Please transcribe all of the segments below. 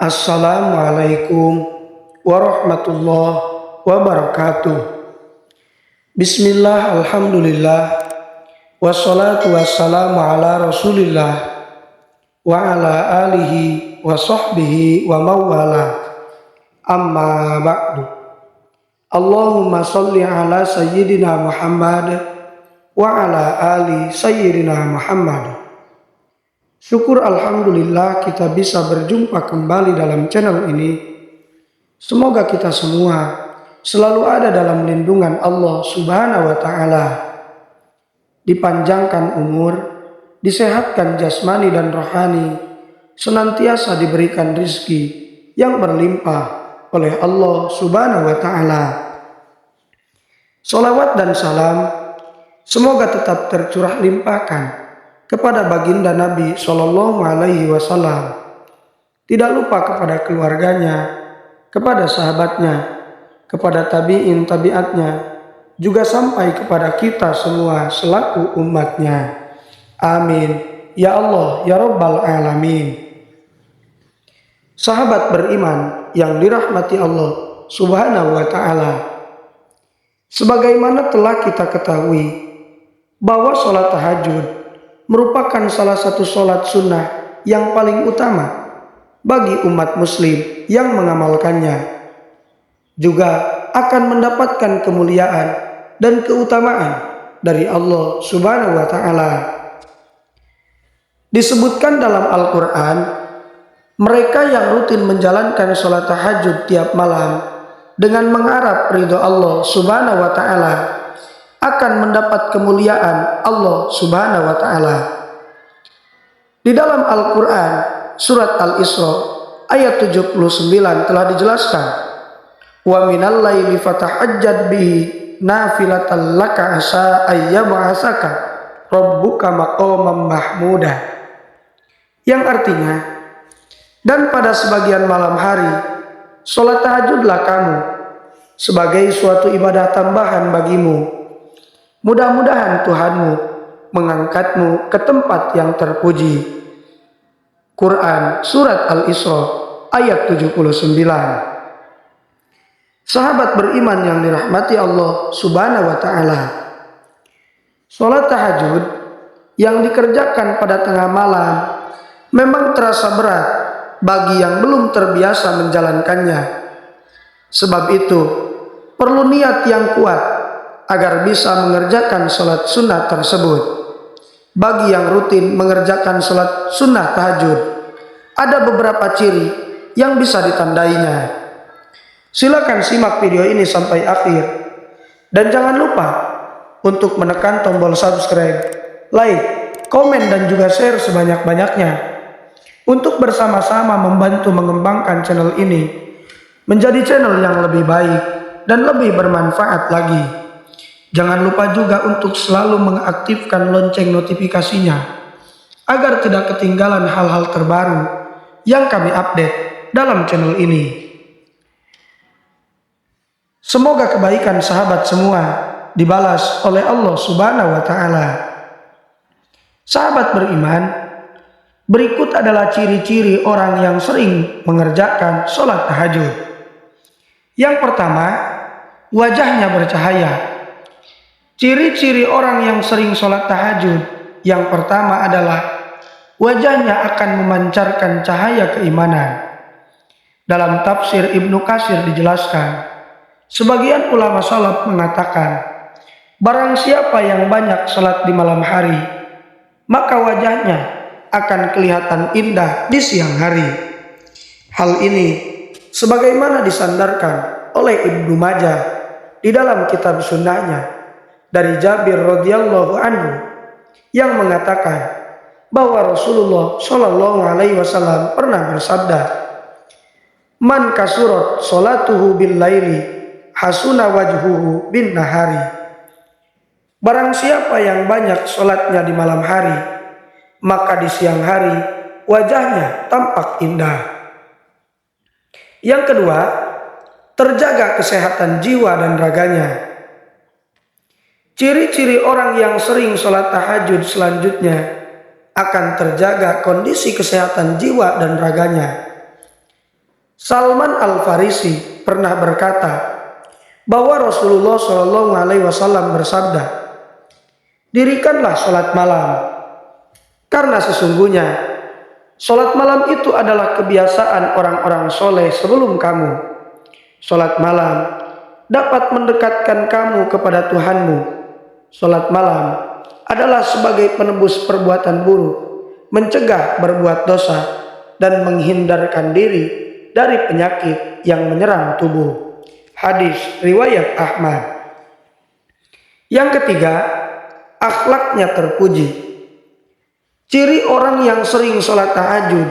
Assalamualaikum warahmatullahi wabarakatuh. Bismillah, alhamdulillah, wassalatu wassalamu ala rasulillah wa ala alihi wa sahbihi wa mawala. Amma ba'du. Allahumma salli ala sayyidina Muhammad wa ala ali sayyidina Muhammad. Syukur alhamdulillah kita bisa berjumpa kembali dalam channel ini. Semoga kita semua selalu ada dalam lindungan Allah Subhanahu wa Ta'ala. Dipanjangkan umur, disehatkan jasmani dan rohani, senantiasa diberikan rizki yang berlimpah oleh Allah Subhanahu wa Ta'ala. Salawat dan salam semoga tetap tercurah limpahkan kepada baginda Nabi Shallallahu Alaihi Wasallam, tidak lupa kepada keluarganya, kepada sahabatnya, kepada tabi'in tabi'atnya, juga sampai kepada kita semua selaku umatnya. Amin. Ya Allah, ya Rabbal Alamin. Sahabat beriman yang dirahmati Allah Subhanahu wa Ta'ala, sebagaimana telah kita ketahui bahwa sholat tahajud merupakan salah satu sholat sunnah yang paling utama bagi umat muslim yang mengamalkannya, juga akan mendapatkan kemuliaan dan keutamaan dari Allah Subhanahu wa Ta'ala. Disebutkan dalam Al-Quran, mereka yang rutin menjalankan sholat tahajud tiap malam dengan mengharap ridho Allah Subhanahu wa Ta'ala akan mendapat kemuliaan Allah Subhanahu wa Ta'ala. Di dalam Al-Quran surat Al-Isra ayat 79 telah dijelaskan, wa minal laili fatahajjad bihi nafilatan laka asa ayyab'asaka rabbuka maqaman mahmuda, yang artinya, dan pada sebagian malam hari sholat tahajudlah kamu sebagai suatu ibadah tambahan bagimu. Mudah-mudahan Tuhanmu mengangkatmu ke tempat yang terpuji. Quran Surat Al-Isra ayat 79. Sahabat beriman yang dirahmati Allah Subhanahu wa Ta'ala, sholat tahajud yang dikerjakan pada tengah malam memang terasa berat bagi yang belum terbiasa menjalankannya. Sebab itu perlu niat yang kuat agar bisa mengerjakan sholat sunnah tersebut. Bagi yang rutin mengerjakan sholat sunnah tahajud, ada beberapa ciri yang bisa ditandainya. Silakan simak video ini sampai akhir, dan jangan lupa untuk menekan tombol subscribe, like, komen, dan juga share sebanyak-banyaknya untuk bersama-sama membantu mengembangkan channel ini menjadi channel yang lebih baik dan lebih bermanfaat lagi. Jangan lupa juga untuk selalu mengaktifkan lonceng notifikasinya agar tidak ketinggalan hal-hal terbaru yang kami update dalam channel ini. Semoga kebaikan sahabat semua dibalas oleh Allah Subhanahu wa Ta'ala. Sahabat beriman, berikut adalah ciri-ciri orang yang sering mengerjakan sholat tahajud. Yang pertama, wajahnya bercahaya. Ciri-ciri orang yang sering sholat tahajud yang pertama adalah wajahnya akan memancarkan cahaya keimanan. Dalam tafsir Ibnu Katsir dijelaskan, sebagian ulama salaf mengatakan, barang siapa yang banyak sholat di malam hari, maka wajahnya akan kelihatan indah di siang hari. Hal ini sebagaimana disandarkan oleh Ibnu Majah di dalam kitab sunnahnya dari Jabir radhiyallahu anhu yang mengatakan bahwa Rasulullah Shallallahu Alaihi Wasallam pernah bersabda, man kasurat sholatuhu bil laili hasuna wajhuhu bin nahari. Barang siapa yang banyak sholatnya di malam hari, maka di siang hari wajahnya tampak indah. Yang kedua, terjaga kesehatan jiwa dan raganya. Ciri-ciri orang yang sering sholat tahajud selanjutnya akan terjaga kondisi kesehatan jiwa dan raganya. Salman Al-Farisi pernah berkata bahwa Rasulullah Shallallahu Alaihi Wasallam bersabda, "Dirikanlah sholat malam, karena sesungguhnya sholat malam itu adalah kebiasaan orang-orang soleh sebelum kamu. Sholat malam dapat mendekatkan kamu kepada Tuhanmu. Sholat malam adalah sebagai penebus perbuatan buruk, mencegah berbuat dosa, dan menghindarkan diri dari penyakit yang menyerang tubuh." Hadis riwayat Ahmad. Yang ketiga, akhlaknya terpuji. Ciri orang yang sering sholat tahajud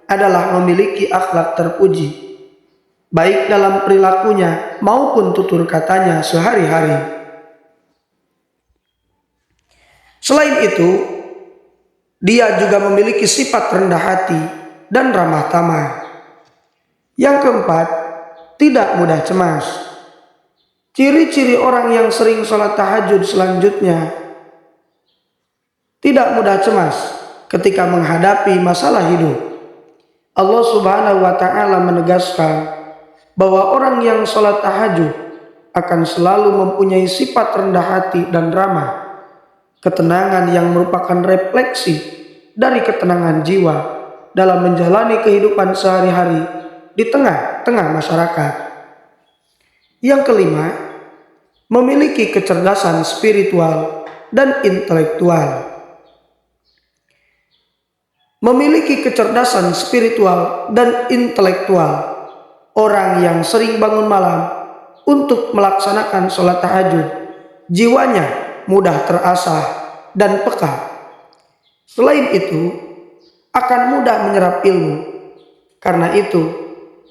adalah memiliki akhlak terpuji, baik dalam perilakunya maupun tutur katanya sehari-hari. Selain itu, dia juga memiliki sifat rendah hati dan ramah tamah. Yang keempat, tidak mudah cemas. Ciri-ciri orang yang sering sholat tahajud selanjutnya: tidak mudah cemas ketika menghadapi masalah hidup. Allah Subhanahu wa Ta'ala menegaskan bahwa orang yang sholat tahajud akan selalu mempunyai sifat rendah hati dan ramah, ketenangan yang merupakan refleksi dari ketenangan jiwa dalam menjalani kehidupan sehari-hari di tengah-tengah masyarakat. Yang kelima, memiliki kecerdasan spiritual dan intelektual. Memiliki kecerdasan spiritual dan intelektual, orang yang sering bangun malam untuk melaksanakan sholat tahajud, jiwanya mudah terasah dan peka. Selain itu, akan mudah menyerap ilmu. Karena itu,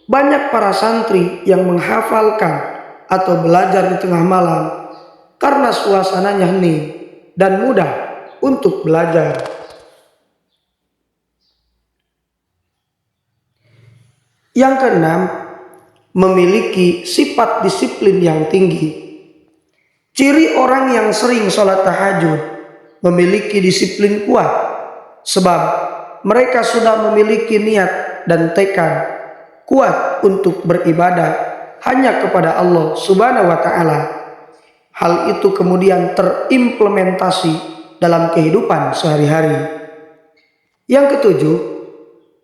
banyak para santri yang menghafalkan atau belajar di tengah malam karena suasananya hening dan mudah untuk belajar. Yang keenam, memiliki sifat disiplin yang tinggi. Ciri orang yang sering sholat tahajud memiliki disiplin kuat, sebab mereka sudah memiliki niat dan tekad kuat untuk beribadah hanya kepada Allah Subhanahu wa Ta'ala. Hal itu kemudian terimplementasi dalam kehidupan sehari-hari. Yang ketujuh,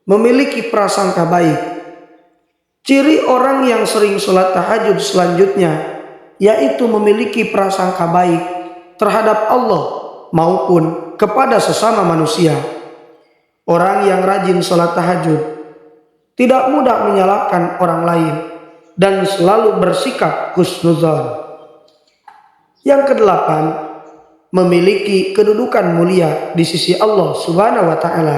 memiliki prasangka baik. Ciri orang yang sering sholat tahajud selanjutnya yaitu memiliki prasangka baik terhadap Allah maupun kepada sesama manusia. Orang yang rajin sholat tahajud tidak mudah menyalahkan orang lain dan selalu bersikap husnuzon. Yang kedelapan, memiliki kedudukan mulia di sisi Allah Subhanahu wa Ta'ala.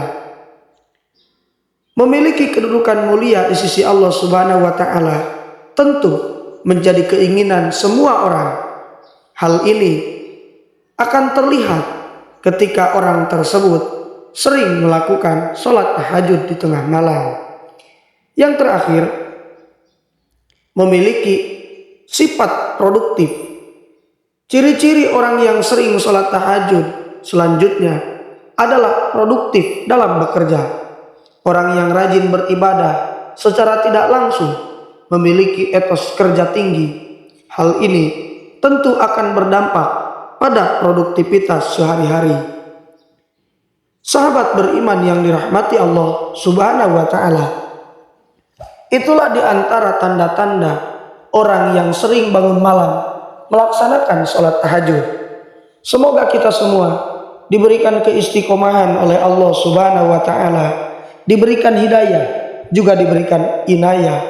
Memiliki kedudukan mulia di sisi Allah Subhanahu wa Ta'ala tentu menjadi keinginan semua orang. Hal ini akan terlihat ketika orang tersebut sering melakukan sholat tahajud di tengah malam. Yang terakhir, memiliki sifat produktif. Ciri-ciri orang yang sering sholat tahajud selanjutnya adalah produktif dalam bekerja. Orang yang rajin beribadah secara tidak langsung memiliki etos kerja tinggi. Hal ini tentu akan berdampak pada produktivitas sehari-hari. Sahabat beriman yang dirahmati Allah Subhanahu wa Ta'ala, itulah di antara tanda-tanda orang yang sering bangun malam melaksanakan sholat tahajud. Semoga kita semua diberikan keistiqomahan oleh Allah Subhanahu wa Ta'ala, diberikan hidayah, juga diberikan inayah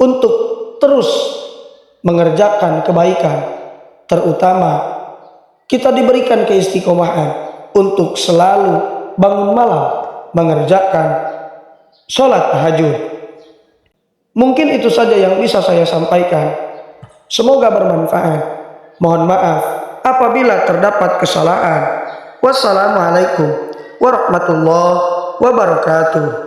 untuk terus mengerjakan kebaikan. Terutama kita diberikan keistiqomahan untuk selalu bangun malam mengerjakan sholat tahajud. Mungkin itu saja yang bisa saya sampaikan. Semoga bermanfaat. Mohon maaf apabila terdapat kesalahan. Wassalamualaikum warahmatullahi wabarakatuh.